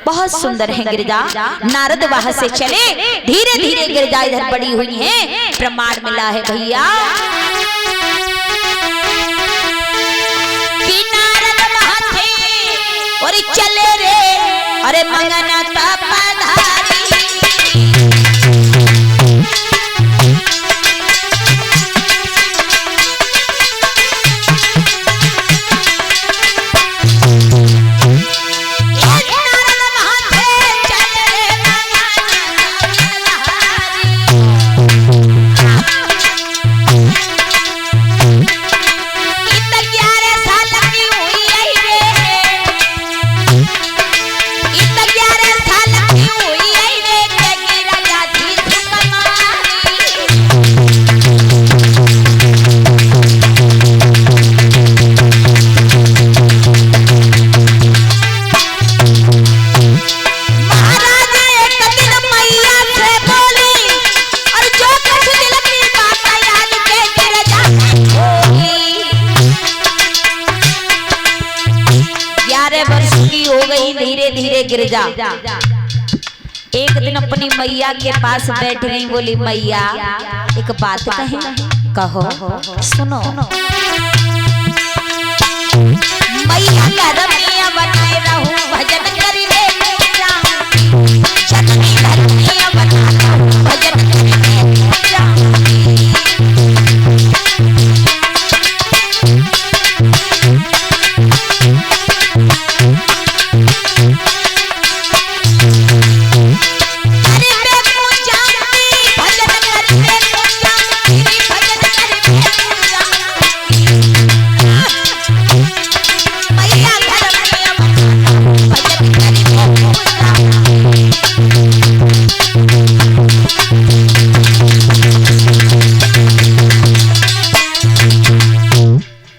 बहुत सुंदर है गिरिजा। नारद वहां से चले, धीरे धीरे गिरिजा इधर बड़ी हुई है। प्रमाण मिला है भैया कि नारद वहां थे और चले रे, अरे मंगना का पधारी। गिरिजा एक दिन अपनी मैया के पास बैठ गई, बोली मैया एक बात कहे। कहो सुनो। मैया धर्मिया बनाए रहूं, भजन करी रे मैया, जननी धर्मिया बना रहूं, भजन करी रे मैया।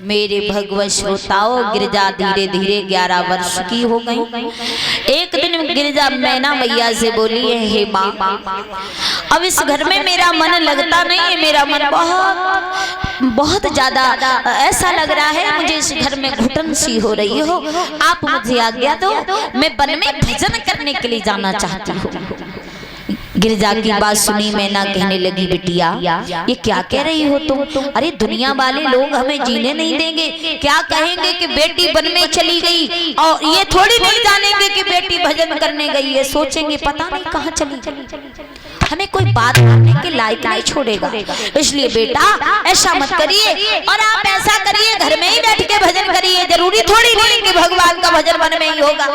मेरे भगवत श्रोताओं, गिरिजा धीरे धीरे 11 वर्ष की हो गई। एक दिन गिरिजा मैना मैया से बोली है, हे माँ अब इस घर में मेरा मन लगता नहीं है, मेरा मन बहुत ज्यादा ऐसा लग रहा है, मुझे इस घर में घुटन सी हो रही हो, आप मुझे आज्ञा दो, मैं वन में भजन करने के लिए जाना चाहती हूँ। गिरिजा की बात सुनी मैना कहने लगी, बिटिया ये क्या कह रही हो तुम? अरे दुनिया वाले लोग हमें जीने नहीं देंगे, क्या कहेंगे कि बेटी वन में चली गई, और ये थोड़ी नहीं जानेंगे कि बेटी भजन करने गई है, सोचेंगे पता नहीं कहाँ चली, हमें कोई बात करने के लायक नहीं छोड़ेगा। इसलिए बेटा ऐसा मत करिए, और आप ऐसा करिए घर में ही बैठ के भजन करिए, जरूरी थोड़ी नहीं कि भगवान का भजन वन में ही होगा,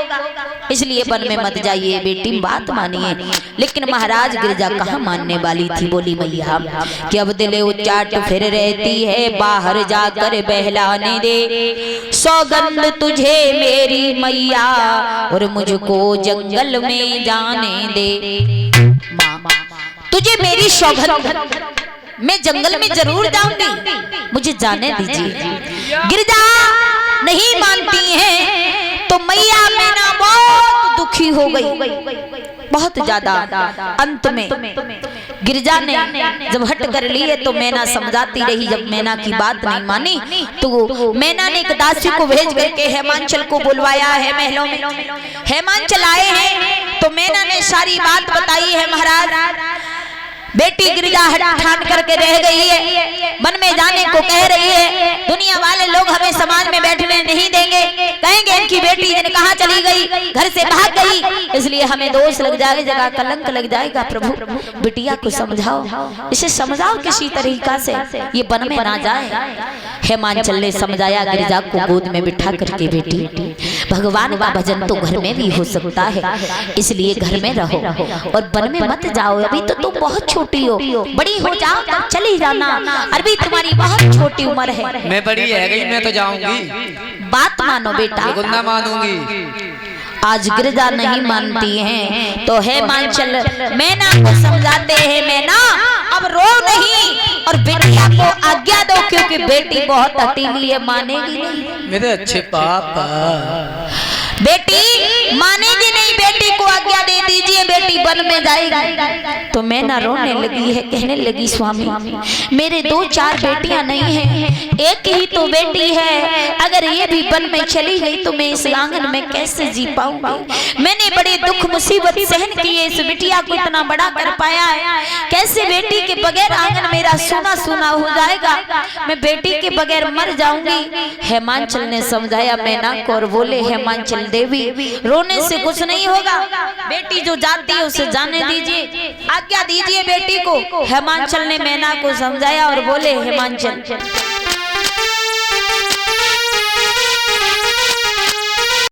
इसलिए वन में मत जाइए बेटी, बात मानिए। लेकिन महाराज गिरिजा कहाँ मानने वाली थी, बोली मैया कि अब दिले उच्चाट फिर रहती है, बाहर जाकर बहलाने दे, सौगंध तुझे मेरी मैया और मुझको जंगल में जाने दे। तुझे मेरी सौगंध, मैं जंगल में जरूर जाऊंगी, मुझे जाने दीजिए। गिरिजा नहीं मानती है तो मैया मैना बहुत दुखी हो गई, बहुत ज्यादा। अंत में गिरिजा ने जब हट कर लिए तो मैना समझाती रही, जब मैना की बात नहीं मानी तो मैना ने एक दासी को भेज करके हेमांचल को बुलवाया है महलों में। हेमांचल आए हैं तो मैना ने सारी बात बताई है, महाराज बेटी गिरिजा ठान करके रह गई है, मन में जाने को कह रही है, दुनिया वाले लोग हमें समाज में बैठने नहीं देंगे, कहेंगे इनकी बेटी कहाँ चली गई, घर से भाग गई, इसलिए हमें दोष लग जाएगा, कलंक लग जाएगा। प्रभु बिटिया को समझाओ, इसे समझाओ किसी तरीका से ये वन में ना जाए। हेमांचल ने समझाया गिरिजा को गोद में बिठा करके, बेटी भगवान का भजन तो घर में भी हो सकता है, इसलिए घर में रहो और वन में मत जाओ, अभी तो तुम बहुत छोटी हो, बड़ी हो जाओ तब चली जाना, अभी तुम्हारी बहुत छोटी उम्र है। मैं बड़ी है गई, मैं तो जाऊंगी, बात मानो बेटा, ना मानूंगी। आज गिरिजा नहीं मानती हैं तो हेमांचल मैना को समझाते हैं, मैना अब रो नहीं और बेटिया को आज्ञा दो, क्योंकि बेटी बहुत अतीली है, मानेगी नहीं। मेरे अच्छे पापा बेटी मानेगी नहीं, बेटी को आज्ञा दे दीजिए, बेटी वन में जाएगी। तो मैना रोने लगी है, कहने लगी स्वामी मेरे 2-4 बेटियां नहीं हैं, एक ही तो बेटी है, अगर ये भी वन में चली गई तो मैं इस आंगन में कैसे जी पाऊंगी। मैंने बड़े दुख मुसीबत सहन किए, इस बिटिया को इतना बड़ा कर पाया है, कैसे बेटी के बगैर आंगन मेरा सुना सुना हो जाएगा, मैं बेटी के बगैर मर जाऊंगी। हेमांचल ने समझाया मैना को और बोले हेमांचल देवी रोने से कुछ नहीं होगा, बेटी जो जाती है उसे जाने दीजिए, आज्ञा दीजिए बेटी को। हेमांचल ने मैना को समझाया और बोले हेमांचल